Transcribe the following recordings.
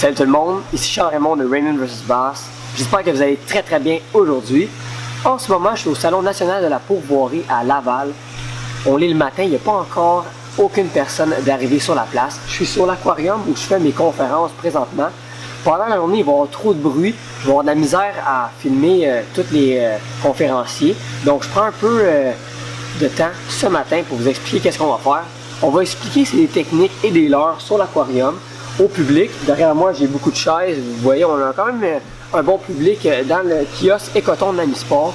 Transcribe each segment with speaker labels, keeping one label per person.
Speaker 1: Salut tout le monde, ici Charles-Raymond de Raymond vs Bass. J'espère que vous allez très bien aujourd'hui. En ce moment, je suis au Salon national de la pourvoirie à Laval. On est le matin, il n'y a pas encore aucune personne d'arriver sur la place. Je suis sur l'aquarium où je fais mes conférences présentement. Pendant la journée, il va y avoir trop de bruit. Je vais avoir de la misère à filmer tous les conférenciers. Donc, je prends un peu de temps ce matin pour vous expliquer qu'est-ce qu'on va faire. On va expliquer des techniques et des leurres sur l'aquarium au public. Derrière moi, j'ai beaucoup de chaises. Vous voyez, on a quand même un bon public dans le kiosque Écoton de Namisport.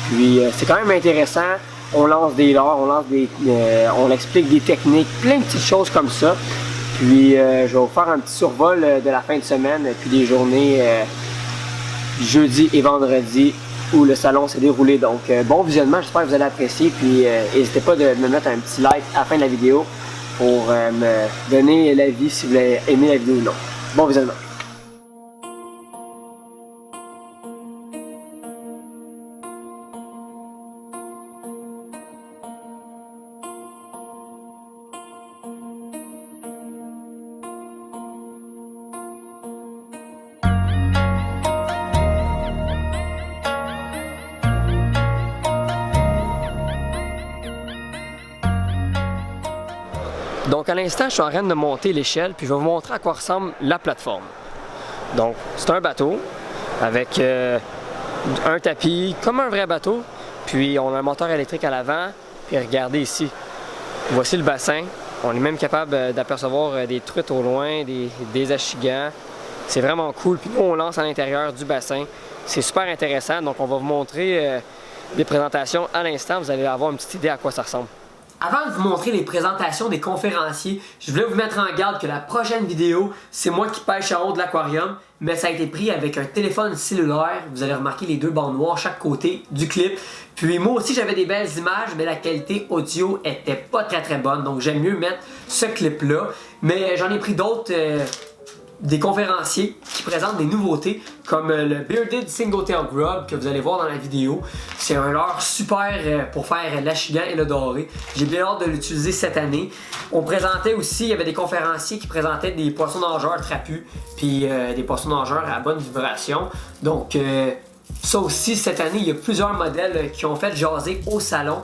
Speaker 1: Puis, c'est quand même intéressant. On lance des leurres, on explique des techniques, plein de petites choses comme ça. Puis je vais vous faire un petit survol de la fin de semaine, puis des journées jeudi et vendredi où le salon s'est déroulé. Donc bon visionnement, j'espère que vous allez apprécier. Puis n'hésitez pas de me mettre un petit like à la fin de la vidéo pour me donner l'avis si vous avez aimé la vidéo ou non. Bon visionnement. Donc à l'instant, je suis en train de monter l'échelle, puis je vais vous montrer à quoi ressemble la plateforme. Donc c'est un bateau avec un tapis comme un vrai bateau, puis on a un moteur électrique à l'avant, puis regardez ici, voici le bassin. On est même capable d'apercevoir des truites au loin, des achigans. C'est vraiment cool, puis nous on lance à l'intérieur du bassin. C'est super intéressant, donc on va vous montrer des présentations à l'instant, vous allez avoir une petite idée à quoi ça ressemble. Avant de vous montrer les présentations des conférenciers, je voulais vous mettre en garde que la prochaine vidéo, c'est moi qui pêche en haut de l'aquarium, mais ça a été pris avec un téléphone cellulaire. Vous allez remarquer les deux bandes noires chaque côté du clip. Puis moi aussi j'avais des belles images, mais la qualité audio était pas très bonne, donc j'aime mieux mettre ce clip-là. Mais j'en ai pris d'autres, des conférenciers qui présentent des nouveautés comme le Bearded Singletail Grub que vous allez voir dans la vidéo. C'est un leurre super pour faire l'achigan et le doré. J'ai bien hâte de l'utiliser cette année. On présentait aussi, il y avait des conférenciers qui présentaient des poissons nageurs trapus puis des poissons nageurs à bonne vibration. Donc ça aussi, cette année, il y a plusieurs modèles qui ont fait jaser au salon.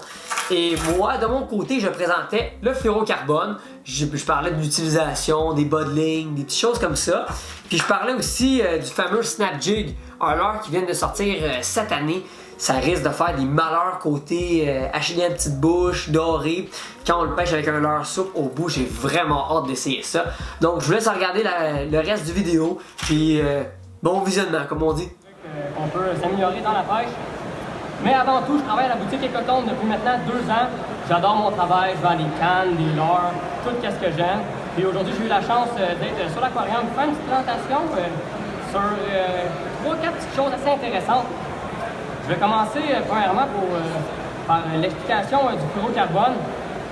Speaker 1: Et moi, de mon côté, je présentais le fluorocarbone. Je parlais de l'utilisation, des bodlings, des petites choses comme ça. Puis je parlais aussi du fameux Snap Jig, un leurre qui vient de sortir cette année. Ça risque de faire des malheurs côté acheter une petite bouche, doré. Quand on le pêche avec un leurre souple au bout, j'ai vraiment hâte d'essayer ça. Donc je vous laisse regarder le reste du vidéo. Puis bon visionnement, comme on dit.
Speaker 2: On peut s'améliorer dans la pêche. Mais avant tout, je travaille à la boutique Écoton depuis maintenant 2 ans. J'adore mon travail, je vends des cannes, des leurres, tout ce que j'aime. Et aujourd'hui, j'ai eu la chance d'être sur l'aquarium, faire une petite présentation sur 3-4 petites choses assez intéressantes. Je vais commencer premièrement par l'explication du fluorocarbone,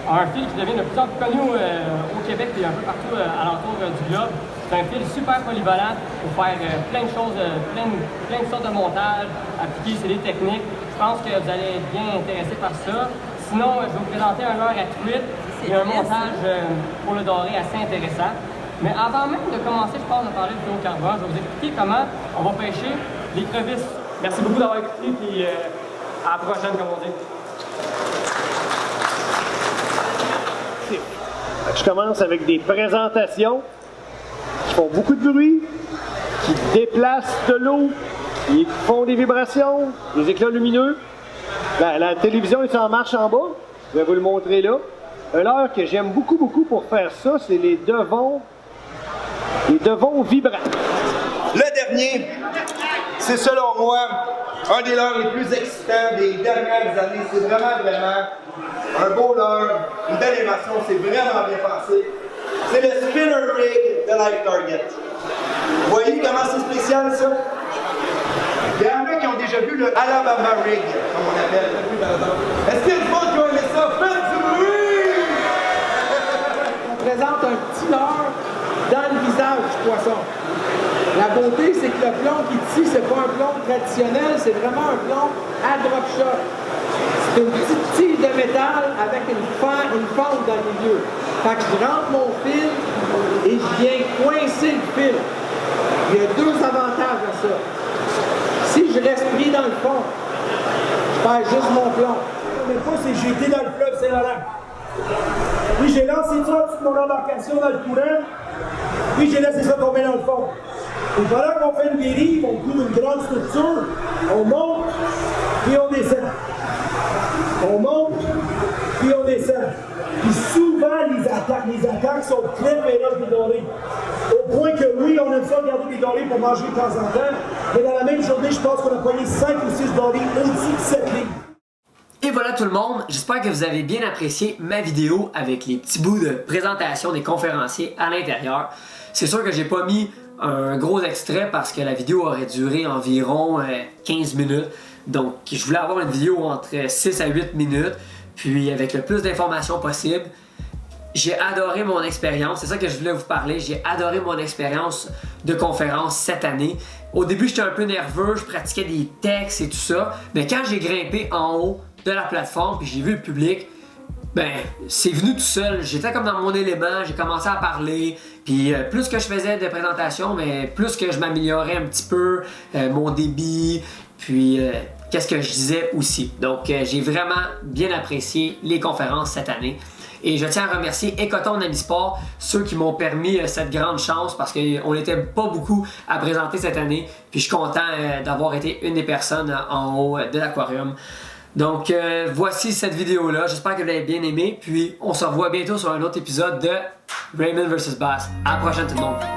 Speaker 2: un fil qui devient de plus en plus connu au Québec et un peu partout alentour du globe. C'est un fil super polyvalent pour faire plein de choses, plein de sortes de montages, appliquer sur des techniques. Je pense que vous allez être bien intéressé par ça. Sinon, je vais vous présenter un leurre à truite et un montage pour le doré assez intéressant. Mais avant même de commencer, je pense, à parler du fluorocarbone, je vais vous expliquer comment on va pêcher les crevisses. Merci beaucoup d'avoir écouté et à la prochaine, comme on dit.
Speaker 3: Je commence avec des présentations qui font beaucoup de bruit, qui déplacent de l'eau, qui font des vibrations, des éclats lumineux. La télévision est en marche en bas, je vais vous le montrer là. Un leurre que j'aime beaucoup pour faire ça, c'est les devons vibrants.
Speaker 4: Le dernier, c'est selon moi un des leurres les plus excitants des dernières années. C'est vraiment un beau leurre, une belle émotion, c'est vraiment bien pensé. C'est le Spinner Rig de Life Target. Vous voyez comment c'est spécial ça? Il y en a qui ont déjà vu le Alabama Rig, comme on appelle. Est-ce qu'il y a du monde qui a aimé ça? Faites du bruit!
Speaker 5: On présente un petit leurre dans le visage du poisson. La beauté, c'est que le plomb qui tisse, c'est pas un plomb traditionnel, c'est vraiment un plomb à drop shot. C'est une petite tige de métal avec une fente dans le milieu. Fait que je rentre mon fil et je viens coincer le fil. Il y a deux avantages à ça. Si je reste pris dans le fond, je perds juste mon plomb.
Speaker 6: La première fois, c'est que j'ai été dans le fleuve Saint-Laurent. Puis j'ai lancé ça sur mon embarcation dans le courant, puis j'ai laissé ça tomber dans le fond. Et pendant qu'on fait une dérive, on couvre une grande structure, on monte, puis on descend. On monte, puis on descend. Puis souvent, les attaques sont très féroces des dorés. Au point que oui, on aime ça regarder des dorés pour manger de temps en temps, mais dans la même journée, je pense qu'on a poigné 5 ou 6 dorés au-dessus de 7 livres.
Speaker 1: Et voilà tout le monde, j'espère que vous avez bien apprécié ma vidéo avec les petits bouts de présentation des conférenciers à l'intérieur. C'est sûr que j'ai pas mis un gros extrait parce que la vidéo aurait duré environ 15 minutes. Donc je voulais avoir une vidéo entre 6 à 8 minutes, puis avec le plus d'informations possible. J'ai adoré mon expérience, c'est ça que je voulais vous parler, j'ai adoré mon expérience de conférence cette année. Au début j'étais un peu nerveux, je pratiquais des textes et tout ça, mais quand j'ai grimpé en haut de la plateforme puis j'ai vu le public, ben c'est venu tout seul. J'étais comme dans mon élément, j'ai commencé à parler, puis plus que je faisais de présentations, mais plus que je m'améliorais un petit peu, mon débit, puis qu'est-ce que je disais aussi. Donc j'ai vraiment bien apprécié les conférences cette année. Et je tiens à remercier Écoton Omnisport, ceux qui m'ont permis cette grande chance parce qu'on n'était pas beaucoup à présenter cette année. Puis je suis content d'avoir été une des personnes en haut de l'aquarium. Donc voici cette vidéo-là, j'espère que vous l'avez bien aimé. Puis on se revoit bientôt sur un autre épisode de Raymond vs Bass. À la prochaine tout le monde!